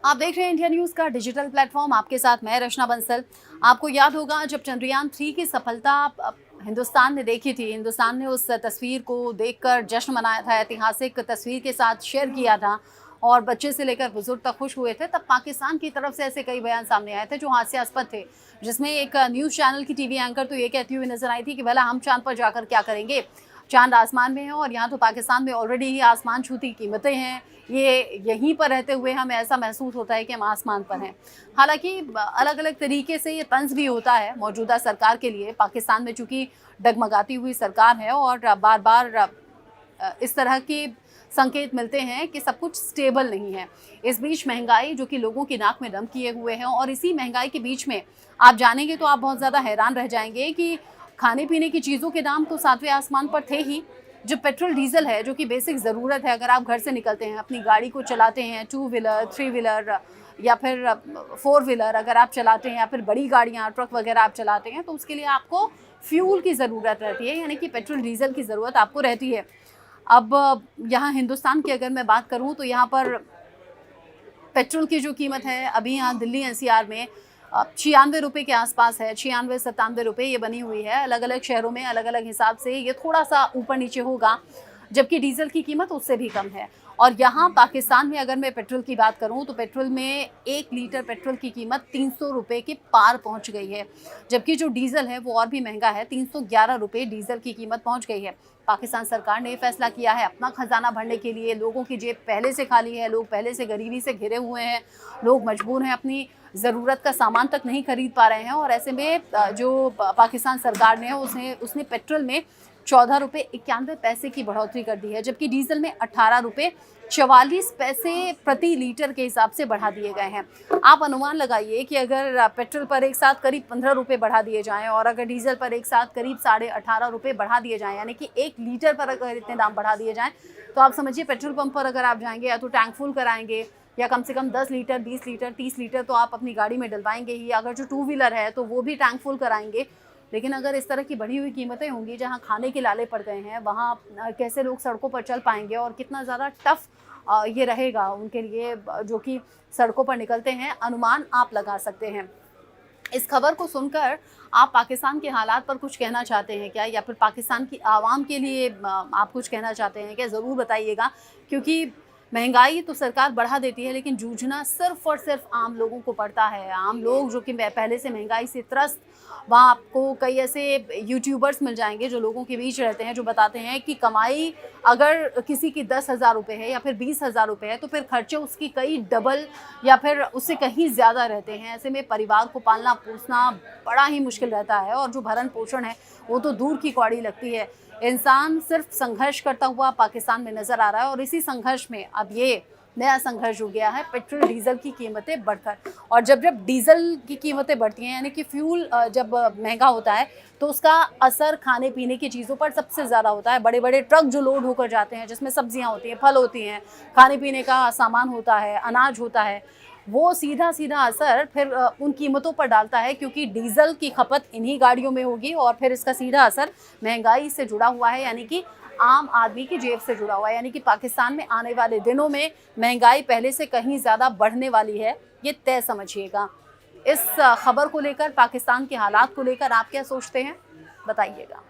आप देख रहे हैं इंडिया न्यूज़ का डिजिटल प्लेटफॉर्म। आपके साथ मैं रचना बंसल। आपको याद होगा जब चंद्रयान-3 की सफलता हिंदुस्तान ने देखी थी, हिंदुस्तान ने उस तस्वीर को देखकर जश्न मनाया था, ऐतिहासिक तस्वीर के साथ शेयर किया था और बच्चे से लेकर बुजुर्ग तक खुश हुए थे। तब पाकिस्तान की तरफ से ऐसे कई बयान सामने आए थे जो हास्यास्पद थे, जिसमें एक न्यूज़ चैनल की टीवी एंकर तो ये कहती हुई नजर आई थी कि भला हम चांद पर जाकर क्या करेंगे, चांद आसमान में है और यहाँ तो पाकिस्तान में ऑलरेडी ही आसमान छूती कीमतें हैं, ये यहीं पर रहते हुए हमें ऐसा महसूस होता है कि हम आसमान पर हैं। हालांकि अलग अलग तरीके से ये तंज भी होता है मौजूदा सरकार के लिए। पाकिस्तान में चूंकि डगमगाती हुई सरकार है और बार बार इस तरह के संकेत मिलते हैं कि सब कुछ स्टेबल नहीं है। इस बीच महंगाई जो कि लोगों की नाक में दम किए हुए है, और इसी महंगाई के बीच में आप जानेंगे तो आप बहुत ज़्यादा हैरान रह जाएंगे कि खाने पीने की चीज़ों के दाम तो सातवें आसमान पर थे ही। जो पेट्रोल डीजल है, जो कि बेसिक ज़रूरत है, अगर आप घर से निकलते हैं, अपनी गाड़ी को चलाते हैं, 2 व्हीलर 3 व्हीलर या फिर 4 व्हीलर अगर आप चलाते हैं, या फिर बड़ी गाड़ियाँ ट्रक वगैरह आप चलाते हैं, तो उसके लिए आपको फ्यूल की ज़रूरत रहती है, यानी कि पेट्रोल डीजल की ज़रूरत आपको रहती है। अब यहाँ हिंदुस्तान की अगर मैं बात करूँ तो यहाँ पर पेट्रोल की जो कीमत है अभी यहाँ दिल्ली एनसीआर में 96 रुपये के आसपास है, 96-97 रुपये ये बनी हुई है। अलग अलग शहरों में अलग अलग हिसाब से ये थोड़ा सा ऊपर नीचे होगा, जबकि डीजल की कीमत उससे भी कम है। और यहाँ पाकिस्तान में अगर मैं पेट्रोल की बात करूँ तो पेट्रोल में 1 लीटर पेट्रोल की कीमत 300 रुपये के पार पहुँच गई है, जबकि जो डीजल है वो और भी महंगा है, 311 रुपये डीजल की कीमत पहुँच गई है। पाकिस्तान सरकार ने फैसला किया है अपना खजाना भरने के लिए। लोगों की जेब पहले से खाली है, लोग पहले से गरीबी से घिरे हुए हैं, लोग मजबूर हैं, अपनी ज़रूरत का सामान तक नहीं खरीद पा रहे हैं। और ऐसे में जो पाकिस्तान सरकार ने उसने पेट्रोल में 14 रुपये 91 पैसे की बढ़ोतरी कर दी है, जबकि डीजल में 18 रुपये 44 पैसे प्रति लीटर के हिसाब से बढ़ा दिए गए हैं। आप अनुमान लगाइए कि अगर पेट्रोल पर एक साथ करीब 15 रुपये बढ़ा दिए जाएं और अगर डीजल पर एक साथ करीब 18.5 रुपये बढ़ा दिए जाएं, यानी कि 1 लीटर पर अगर इतने दाम बढ़ा दिए जाएं, तो आप समझिए पेट्रोल पंप पर अगर आप जाएंगे या तो टैंक फुल कराएंगे या कम से कम 10 लीटर 20 लीटर 30 लीटर तो आप अपनी गाड़ी में डलवाएंगे ही। अगर जो 2 व्हीलर है तो वो भी टैंक फुल कराएंगे। लेकिन अगर इस तरह की बढ़ी हुई कीमतें होंगी, जहां खाने के लाले पड़ गए हैं, वहां कैसे लोग सड़कों पर चल पाएंगे और कितना ज़्यादा टफ ये रहेगा उनके लिए जो कि सड़कों पर निकलते हैं, अनुमान आप लगा सकते हैं। इस खबर को सुनकर आप पाकिस्तान के हालात पर कुछ कहना चाहते हैं क्या, या फिर पाकिस्तान की आवाम के लिए आप कुछ कहना चाहते हैं क्या? ज़रूर बताइएगा, क्योंकि महंगाई तो सरकार बढ़ा देती है, लेकिन जूझना सिर्फ और सिर्फ आम लोगों को पड़ता है। आम लोग जो कि पहले से महंगाई से त्रस्त, वहाँ आपको कई ऐसे यूट्यूबर्स मिल जाएंगे जो लोगों के बीच रहते हैं, जो बताते हैं कि कमाई अगर किसी की 10,000 रुपये है या फिर 20,000 रुपये है, तो फिर खर्चे उसकी कई डबल या फिर उससे कहीं ज़्यादा रहते हैं। ऐसे में परिवार को पालना पोसना बड़ा ही मुश्किल रहता है, और जो भरण पोषण है वो तो दूर की कौड़ी लगती है। इंसान सिर्फ संघर्ष करता हुआ पाकिस्तान में नजर आ रहा है, और इसी संघर्ष में अब ये नया संघर्ष हो गया है पेट्रोल डीजल की कीमतें बढ़कर। और जब जब डीजल की कीमतें बढ़ती हैं, यानी कि फ्यूल जब महंगा होता है, तो उसका असर खाने पीने की चीज़ों पर सबसे ज़्यादा होता है। बड़े बड़े ट्रक जो लोड होकर जाते हैं, जिसमें सब्जियां होती हैं, फल होती हैं, खाने पीने का सामान होता है, अनाज होता है, वो सीधा सीधा असर फिर उन कीमतों पर डालता है, क्योंकि डीजल की खपत इन्हीं गाड़ियों में होगी और फिर इसका सीधा असर महंगाई से जुड़ा हुआ है, यानी कि आम आदमी की जेब से जुड़ा हुआ है। यानी कि पाकिस्तान में आने वाले दिनों में महंगाई पहले से कहीं ज़्यादा बढ़ने वाली है, ये तय समझिएगा। इस खबर को लेकर, पाकिस्तान के हालात को लेकर आप क्या सोचते हैं, बताइएगा।